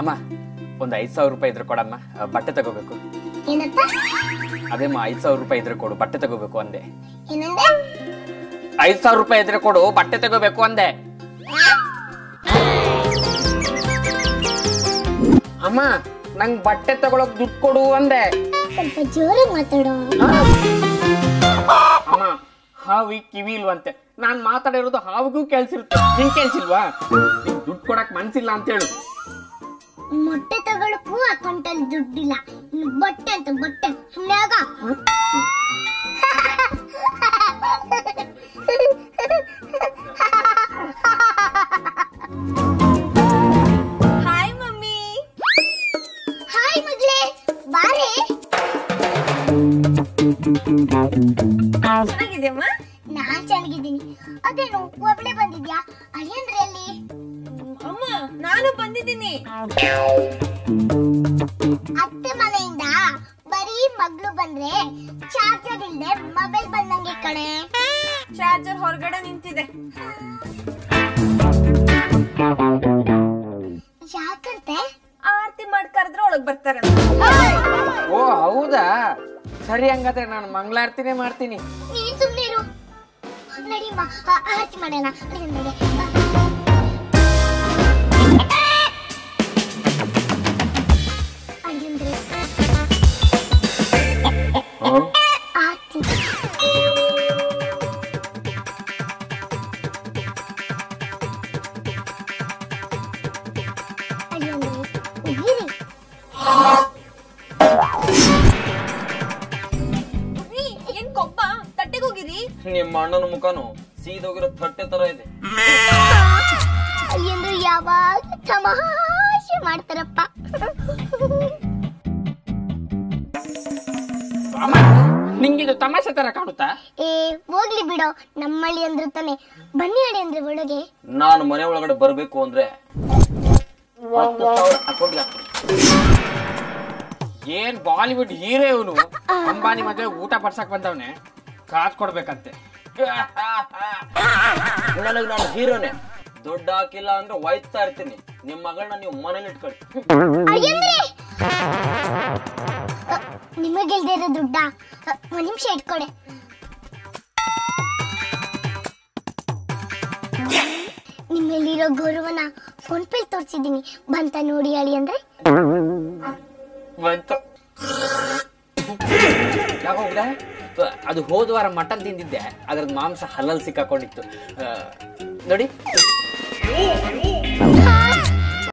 ಅಮ್ಮ ಒಂದು 5,000 ರೂಪಾಯಿ ಇದ್ರೆ ಕೊಡಮ್ಮ, ಬಟ್ಟೆ ತಗೋಬೇಕು. ಅದೇಮ್ಮ 5,000 ರೂಪಾಯಿ ಇದ್ರೆ ಕೊಡು, ಬಟ್ಟೆ ತಗೋಬೇಕು ಅಂದೆ. 5,000 ರೂಪಾಯಿ ಇದ್ರೆ ಕೊಡು, ಬಟ್ಟೆ ತಗೋಬೇಕು ಅಂದೆ. ಅಮ್ಮ ನಂಗ್ ಬಟ್ಟೆ ತಗೊಳಕ್ ದುಡ್ಡು ಕೊಡು ಅಂದೆ. ಸ್ವಲ್ಪ ಜೋರಾಗಿ ಮಾತಾಡೋ. ಅಮ್ಮ ಹಾವಿ ಕಿವಿ ಇಲ್ವಂತೆ, ನಾನ್ ಮಾತಾಡಿರೋದು ಹಾವಿಗೂ ಕೇಳ್ಸಿರುತ್ತೆ, ನಿಂಗ್ ಕೇಳ್ಸಿಲ್ವಾ? ನಿಂಗ್ ದುಡ್ಡು ಕೊಡಕ್ ಮನ್ಸಿಲ್ಲ ಅಂತ ಹೇಳು. ಮೊಟ್ಟೆ ತಗೊಳಕ್ಕೂ ಅಕೌಂಟಲ್ಲಿ ದುಡ್ಡಿಲ್ಲ, ಬಟ್ಟೆ ಅಂತ ಬಟ್ಟೆ ಸುಮ್ಮನೆ ಆಗ. Hi mummy. ಹಾಯ್ ಮಗ್ಲೇ, ಬಾರೆ. ಚೆನ್ನಾಗಿದ್ಯಮ್ಮ? ನಾನ್ ಚೆನ್ನಾಗಿದ್ದೀನಿ. ಅದೇನು ಒಬ್ಳೆ ಬಂದಿದ್ಯಾ? ಅಳಿಯಂದ್ರೆ ಅಲ್ಲಿ? ಅಮ್ಮ ನಾನು ಬಂದಿದ್ದೀನಿ. ಅತ್ತೆ ಮನೆಯಿಂದ ಬರೀ ಮಗ್ಳು ಬಂದ್ರೆ ಚಾರ್ಜರ್ ಇಲ್ಲದೆ ಮೊಬೈಲ್ ಬಂದಂಗೆ ಕಣೆ. ಚಾರ್ಜರ್ ಹೊರಗಡೆ ನಿಂತಿದೆ. ಯಾಕಂತೆ? ಆರತಿ ಮಾಡಿ ಕರೆದ್ರೆ ಒಳಗ್ ಬರ್ತಾರೆ. ಓ ಹೌದಾ, ಸರಿ ಹಂಗಾದ್ರೆ ನಾನು ಮಂಗಳಾರತಿನೇ ಮಾಡ್ತೀನಿ. ನೀನ್ ಸುಮ್ನಿರು. ನಡಿಮ್ಮ ಆರತಿ ಮಾಡೋಣ. ಅಳಿಯಂದ್ರೆ ಆರತಿ. ಅಳಿಯಂದ್ರೆ ಉಗಿರಿ. ಏನ್ ಕೊಬ್ಬ? ತಟ್ಟೆಗೆ ಹೋಗಿರಿ. ನಿಮ್ಮ ಅಣ್ಣನ ಮುಖನು ಸೀದೋಗಿರೋ ತಟ್ಟೆ ತರ ಇದೆ. ಅಳಿಯಂದ್ರೆ ಯಾವಾಗ ತಮಾಷೆ ಮಾಡ್ತಾರಪ್ಪ. ನಿಂಗಿದು ತಮಾಷೆ ತರ ಕಾಣುತ್ತಾ? ಏ ಹೋಗ್ಲಿ ಬಿಡೋ, ನಮ್ಮಳ್ಳಿ ಅಂದ್ರೆ ತಾನೆ. ಬನ್ನಿ ಅಡಿ ಅಂದ್ರೆ ಒಳಗೆ. ನಾನು ಮನೆ ಒಳಗಡೆ ಬರ್ಬೇಕು ಅಂದ್ರೆ 10,000 ಅಕೌಂಟ್ಗೆ ಹಾಕ್ತೀನಿ. ಏನ್ ಬಾಲಿವುಡ್ ಹೀರೋ ಇವನು, ಅಂಬಾನಿ ಮದುವೆ ಊಟ ಪಡ್ಸಕ್ ಬಂದವನೆ, ಕಾಸು ಕೊಡ್ಬೇಕಂತೆ. ನನಗ್ ನಾನು ಹೀರೋನೆ, ದುಡ್ಡು ಹಾಕಿಲ್ಲ ಅಂದ್ರೆ ಒಯ್ತಾ ಇರ್ತೀನಿ. ನಿಮ್ ಮಗಳನ್ನ ನೀವು ಮನೇಲಿ ಇಟ್ಕೊಳ್ಳಿ. ನಿಮಗಿಲ್ದೇ ಇರೋ ದುಡ್ಡ ಒಂದ್ ನಿಮಿಷ ಇಟ್ಕೊಡೆ. ನಿಮ್ಮಲ್ಲಿರೋ ಗೌರವನ ಫೋನ್ ಪೇ ತೋರಿಸಿದೀನಿ, ಬಂತ ನೋಡಿ ಅಳಿ ಅಂದ್ರೆ. ಬಂತು. ಯಾಕೋಗ್ದೆ? ಅದು ಹೋದ ವಾರ ಮಟನ್ ತಿಂದಿದ್ದೆ, ಅದ್ರದ್ದು ಮಾಂಸ ಹಲ್ಲಲ್ಲಿ ಸಿಕ್ಕಾಕೊಂಡಿತ್ತು ನೋಡಿ.